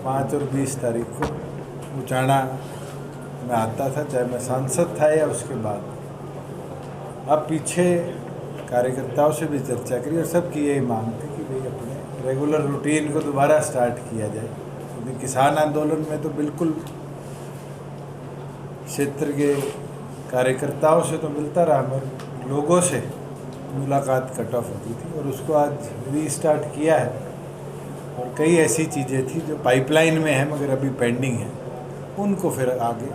5 और 20 तारीख को उचाना में आता था, चाहे मैं सांसद था या उसके बाद। अब पीछे कार्यकर्ताओं से भी चर्चा करी और सबकी यही मांग थी कि भाई अपने रेगुलर रूटीन को दोबारा स्टार्ट किया जाए, क्योंकि किसान आंदोलन में तो बिल्कुल क्षेत्र के कार्यकर्ताओं से तो मिलता रहा, मगर लोगों से मुलाकात कट ऑफ होती थी और उसको आज रीस्टार्ट किया है। और कई ऐसी चीज़ें थी जो पाइपलाइन में है मगर अभी पेंडिंग है, उनको फिर आगे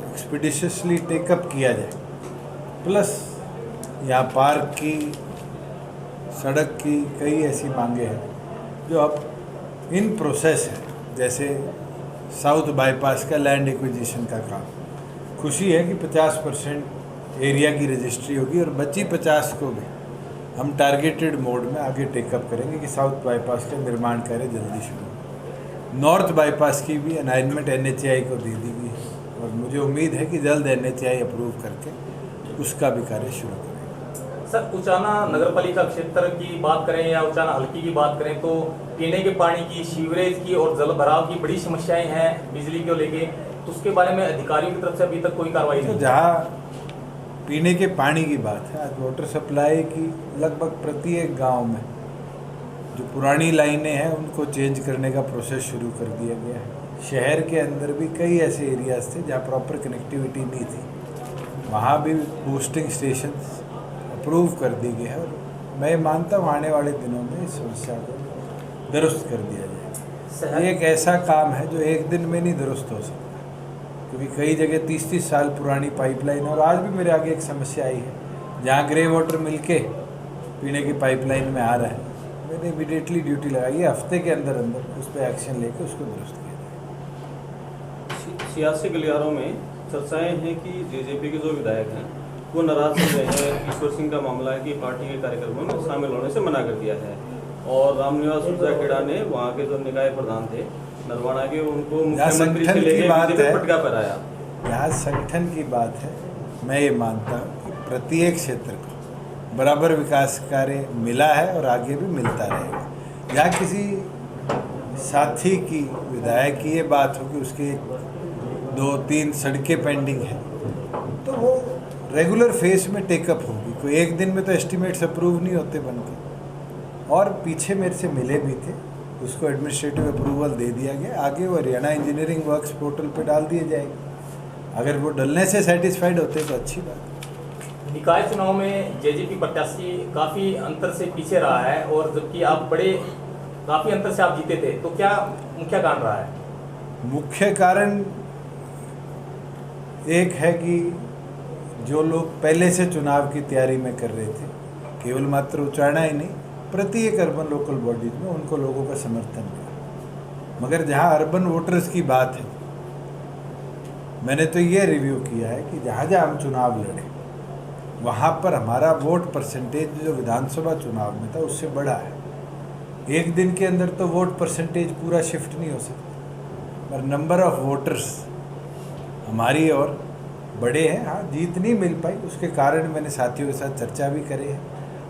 एक्सपीडिशियसली टेकअप किया जाए। प्लस यहाँ पार्क की, सड़क की कई ऐसी मांगे हैं जो अब इन प्रोसेस है, जैसे साउथ बाईपास का लैंड एक्विजिशन का काम। खुशी है कि 50% एरिया की रजिस्ट्री होगी और बची 50 को भी हम टारगेटेड मोड में आगे टेकअप करेंगे कि साउथ बाईपास का निर्माण कार्य जल्दी शुरू। नॉर्थ बाईपास की भी अलाइनमेंट NHAI को दे दी गई है और मुझे उम्मीद है कि जल्द NHAI अप्रूव करके उसका भी कार्य शुरू करेंगे। सर, उचाना नगर पालिका क्षेत्र की बात करें या उचाना हल्की की बात करें तो पीने के पानी की, सीवरेज की और जल भराव की बड़ी समस्याएं हैं बिजली को लेके, तो उसके बारे में अधिकारियों की तरफ से अभी तक कोई कार्रवाई नहीं। जहाँ पीने के पानी की बात है, आज वाटर सप्लाई की लगभग प्रत्येक गांव में जो पुरानी लाइनें हैं उनको चेंज करने का प्रोसेस शुरू कर दिया गया है। शहर के अंदर भी कई ऐसे एरियाज थे जहाँ प्रॉपर कनेक्टिविटी नहीं थी, वहाँ भी बूस्टिंग स्टेशन अप्रूव कर दी गई है और मैं मानता हूँ आने वाले दिनों में इस समस्या को दुरुस्त कर दिया जाएगा। ये एक ऐसा काम है जो एक दिन में नहीं दुरुस्त हो सकता, क्योंकि कई जगह 30-30 साल पुरानी पाइपलाइन है। और आज भी मेरे आगे एक समस्या आई है जहाँ ग्रे वाटर मिलके पीने की पाइपलाइन में आ रहा है। मैंने इमीडिएटली ड्यूटी लगाई है, हफ्ते के अंदर अंदर उस पर एक्शन लेके उसको दुरुस्त किया जाए। सियासी गलियारों में चर्चाएं हैं कि जेजेपी के जो विधायक हैं वो नाराज हो गए हैं। ईश्वर सिंह का मामला है कि पार्टी के कार्यक्रमों में शामिल होने से मना कर दिया है और रामनिवास खेड़ा ने वहाँ के जो निकाय प्रधान थे नरवाना के, उनको मुख्यमंत्री से लेकर पटका पर आया। यहाँ संगठन की बात है। मैं ये मानता हूँ कि प्रत्येक क्षेत्र को बराबर विकास कार्य मिला है और आगे भी मिलता रहेगा। यहाँ किसी साथी की, विधायक की ये बात हो कि उसकी 2-3 सड़कें पेंडिंग हैं तो वो रेगुलर फेस में टेकअप होगी। कोई एक दिन में तो एस्टिमेट्स अप्रूव नहीं होते बनके। और पीछे मेरे से मिले भी थे, उसको एडमिनिस्ट्रेटिव अप्रूवल दे दिया गया। आगे वो हरियाणा इंजीनियरिंग वर्क्स पोर्टल पे डाल दिए जाएंगे। अगर वो डलने से सेटिस्फाइड होते तो अच्छी बात। निकाय चुनाव में जेजेपी प्रत्याशी काफ़ी अंतर से पीछे रहा है और जबकि आप काफ़ी अंतर से आप जीते थे, तो क्या मुख्य कारण रहा है? मुख्य कारण एक है कि जो लोग पहले से चुनाव की तैयारी में कर रहे थे, केवल मात्र उचाना ही नहीं, प्रत्येक अर्बन लोकल बॉडीज में उनको लोगों का समर्थन मिला। मगर जहां अर्बन वोटर्स की बात है, मैंने तो ये रिव्यू किया है कि जहाँ जहाँ हम चुनाव लड़े वहाँ पर हमारा वोट परसेंटेज जो विधानसभा चुनाव में था उससे बढ़ा है। एक दिन के अंदर तो वोट परसेंटेज पूरा शिफ्ट नहीं हो सकता, पर नंबर ऑफ वोटर्स हमारी और बड़े हैं। हाँ, जीत नहीं मिल पाई, उसके कारण मैंने साथियों के साथ चर्चा भी करी है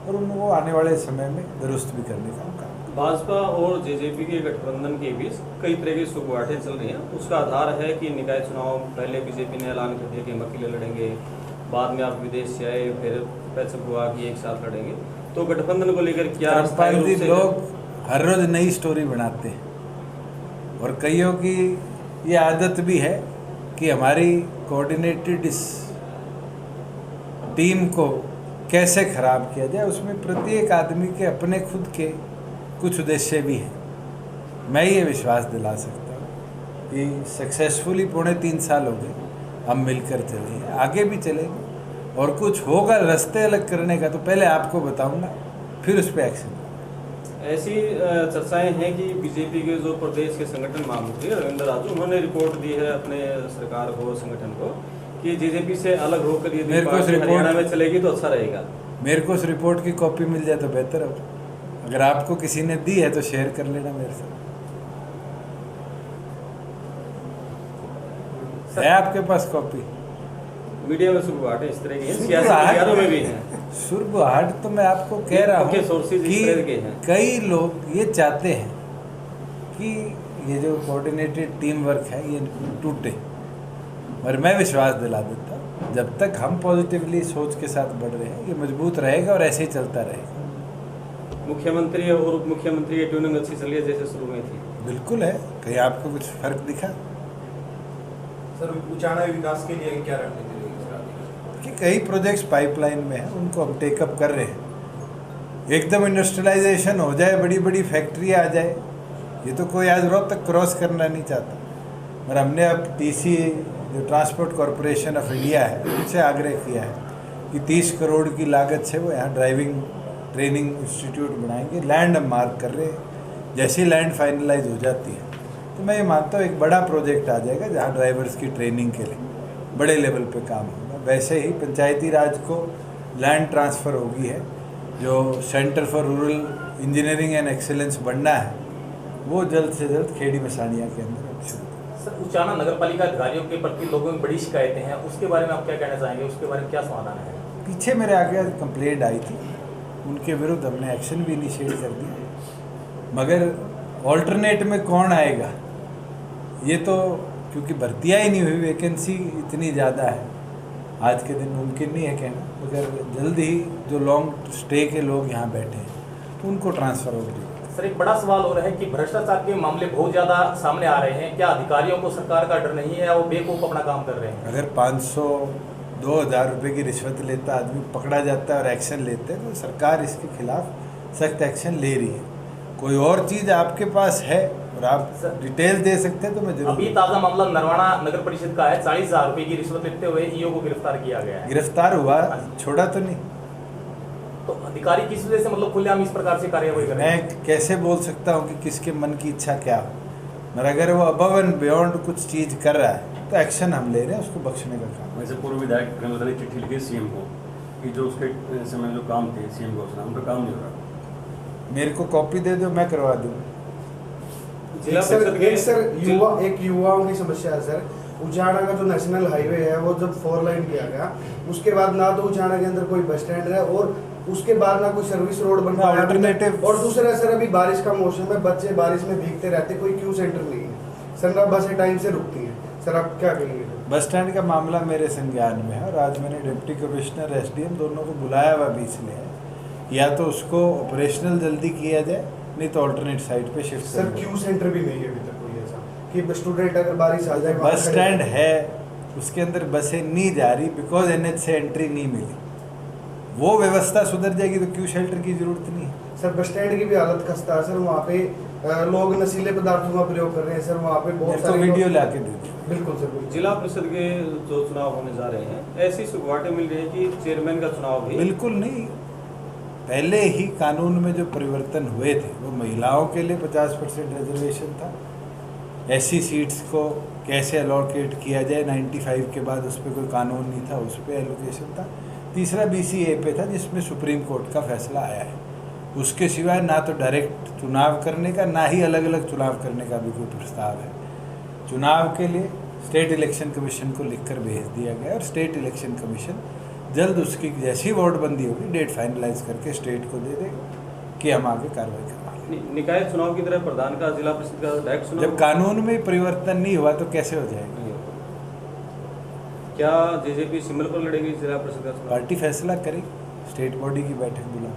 और उनको आने वाले समय में दुरुस्त भी करने का काम। भाजपा और जेजेपी के गठबंधन के बीच कई तरह की सुगवाटें चल रही हैं। उसका आधार है कि निकाय चुनाव पहले बीजेपी ने ऐलान कर दिया कि हम अकेले लड़ेंगे, बाद में आप विदेश से आए, फिर पैसे हुआ कि एक साथ लड़ेंगे। तो गठबंधन को लेकर क्या लोग हर रोज नई स्टोरी बनाते हैं और कईयों की ये आदत भी है कि हमारी कोऑर्डिनेटेड इस टीम को कैसे खराब किया जाए। उसमें प्रत्येक आदमी के अपने खुद के कुछ उद्देश्य भी हैं। मैं ये विश्वास दिला सकता हूँ कि सक्सेसफुली 3.5 साल हो गए हम मिलकर चले, आगे भी चलेंगे और कुछ होगा रास्ते अलग करने का तो पहले आपको बताऊंगा, फिर उस पर एक्शन। ऐसी चर्चाएं हैं कि बीजेपी के जो प्रदेश के संगठन महामंत्री रविंद्र राजू, उन्होंने रिपोर्ट दी है अपने सरकार को, संगठन को, कि जेजेपी से अलग होकर यदि हरियाणा में चलेगी तो अच्छा रहेगा। मेरे को उस रिपोर्ट की कॉपी मिल जाए तो बेहतर हो। अगर आपको किसी ने दी है तो शेयर कर लेना मेरे साथ। है आपके पास कॉपी? मीडिया में सुरबुहाट इस तरह की है, सियासी गलियारों में भी है। सुरबुहाट तो मैं आपको कह रहा हूँ कि कई लोग ये चाहते हैं कि ये जो कोऑर्डिनेटेड टीम वर्क है ये टूटे। और मैं विश्वास दिला देता हूँ, जब तक हम पॉजिटिवली सोच के साथ बढ़ रहे हैं ये मजबूत रहेगा और ऐसे ही चलता रहेगा। मुख्यमंत्री और उप मुख्यमंत्री की ट्यूनिंग अच्छी चली है जैसे शुरू में थी? बिल्कुल है। कहीं आपको कुछ फर्क दिखा? सर उचाना विकास के लिए क्या रणनीति रहेगी सर आगे? कि कई प्रोजेक्ट्स पाइपलाइन में हैं, उनको हम टेकअप कर रहे हैं। एकदम इंडस्ट्रियलाइजेशन हो जाए, बड़ी बड़ी फैक्ट्री आ जाए, ये तो कोई आज रोहतक क्रॉस करना नहीं चाहता। और हमने अब टीसी जो ट्रांसपोर्ट कॉरपोरेशन ऑफ इंडिया है उनसे आग्रह किया है कि 30 करोड़ की लागत से वो यहाँ ड्राइविंग ट्रेनिंग इंस्टीट्यूट बनाएंगे। लैंड हम मार्क कर रहे हैं, जैसी लैंड फाइनलाइज हो जाती है तो मैं ये मानता हूँ एक बड़ा प्रोजेक्ट आ जाएगा जहाँ ड्राइवर्स की ट्रेनिंग के लिए बड़े लेवल पे काम होगा। वैसे ही पंचायती राज को लैंड ट्रांसफ़र होगी है, जो centre for rural engineering and excellence बनना है वो जल्द से जल्द खेड़ी मसानिया के अंदर शुरू। सर उचाना नगर पालिका अधिकारियों के प्रति लोगों में बड़ी शिकायतें हैं, उसके बारे में आप क्या कहना चाहेंगे, उसके बारे में क्या समाधान है? पीछे मेरे आगे कंप्लेंट आई थी, उनके विरुद्ध हमने एक्शन भी इनिशिएट कर दिया। मगर ऑल्टरनेट में कौन आएगा ये तो, क्योंकि भर्तियाँ ही नहीं हुई, वैकेंसी इतनी ज़्यादा है, आज के दिन मुमकिन नहीं है कहना। मगर जल्द ही जो लॉन्ग स्टे के लोग यहाँ बैठे हैं तो उनको ट्रांसफ़र हो जाएगा। सर एक बड़ा सवाल हो रहा है कि भ्रष्टाचार के मामले बहुत ज़्यादा सामने आ रहे हैं, क्या अधिकारियों को सरकार का डर नहीं है, वो बेवकूफ़ अपना काम कर रहे हैं? अगर 500-2000 रुपये की रिश्वत लेता आदमी पकड़ा जाता है और एक्शन लेते हैं तो सरकार इसके खिलाफ सख्त एक्शन ले रही है। कोई और चीज़ आपके पास है और आप डिटेल दे सकते हैं तो मैं जरूर। अभी ताज़ा मामला नरवाना नगर परिषद का है, 40,000 रुपये की रिश्वत लेते हुए ईओ को गिरफ्तार किया गया है। गिरफ्तार हुआ, छोड़ा तो नहीं। तो अधिकारी किस वजह से मतलब खुलेआम इस प्रकार से कार्रवाई कर रहे हैं? मैं कैसे बोल सकता हूँ कि किसके मन की इच्छा क्या हो, मगर अगर वो अबव एंड बियॉन्ड कुछ चीज़ कर रहा है तो एक्शन हम ले रहे हैं, उसको बख्शने का काम। वैसे पूर्व विधायक प्रेमलता ने चिट्ठी लिखी सीएम को कि जो उसके समय जो काम थे सीएम घोषणा उन पर काम नहीं हो रहा। मेरे को कॉपी दे दो, मैं करवा दूँ। जिला परिषद के एक युवाओं की समस्या है सर। उचाना का जो नेशनल हाईवे है वो जब 4 लाइन किया गया उसके बाद ना तो उचाना के अंदर कोई बस स्टैंड है और उसके बाद ना कोई सर्विस रोड बन पाया अल्टरनेटिव। और दूसरा सर अभी बारिश का मौसम है, बच्चे बारिश में भीगते रहते, कोई क्यू सेंटर नहीं है सर, ना बसें टाइम से रुकती हैं। सर आप क्या कहेंगे? बस स्टैंड का मामला मेरे संज्ञान में है और आज मैंने डिप्टी कमिश्नर एसडीएम दोनों को बुलाया हुआ भी इसलिए है, या तो उसको ऑपरेशनल जल्दी किया जाए नहीं तो अल्टरनेट साइट पे शिफ्ट। सर क्यू सेंटर भी नहीं है अभी तक कोई ऐसा कि स्टूडेंट अगर बारिश आ जाए। बस स्टैंड है, उसके अंदर बसें नहीं जा रही बिकॉज एनएच से एंट्री नहीं मिली। वो व्यवस्था सुधर जाएगी तो क्यू शेल्टर की जरूरत नहीं है। सर बस स्टैंड की भी हालत खस्ता है सर, वहाँ पे लोग नशीले पदार्थों का प्रयोग कर रहे हैं सर, वहाँ पे बहुत सारे वीडियो ला के दे दी। बिल्कुल सर, बिल्कुल। जिला परिषद के जो चुनाव होने जा रहे हैं ऐसी सुगवाटें मिल रही है कि चेयरमैन का चुनाव भी? बिल्कुल नहीं। पहले ही कानून में जो परिवर्तन हुए थे वो महिलाओं के लिए 50% रिजर्वेशन था। ऐसी सीट्स को कैसे अलोकेट किया जाए 95 के बाद उस पर कोई कानून नहीं था, उस पर एलोकेशन था। तीसरा BCA पे था जिसमें सुप्रीम कोर्ट का फैसला आया है। उसके सिवाय ना तो डायरेक्ट चुनाव करने का ना ही अलग अलग चुनाव करने का भी कोई प्रस्ताव है। चुनाव के लिए स्टेट इलेक्शन कमीशन को लिखकर भेज दिया गया और स्टेट इलेक्शन कमीशन जल्द उसकी जैसी वार्डबंदी होगी डेट फाइनलाइज करके स्टेट को दे देगा कि हम आगे कार्रवाई करवा लें। निकाय चुनाव की तरह प्रधान का जिला परिषद का डायरेक्ट चुनाव जब कानून में परिवर्तन नहीं हुआ तो कैसे हो जाएगा? क्या जेजेपी सिंबल पर लड़ेगी जिला परिषद का चुनाव? पार्टी फैसला करेगी, स्टेट बॉडी की बैठक बुला।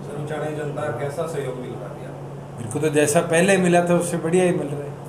सर उचाना जनता कैसा सहयोग मिल रहा है? मेरे को तो जैसा पहले मिला था उससे बढ़िया ही मिल रहा है।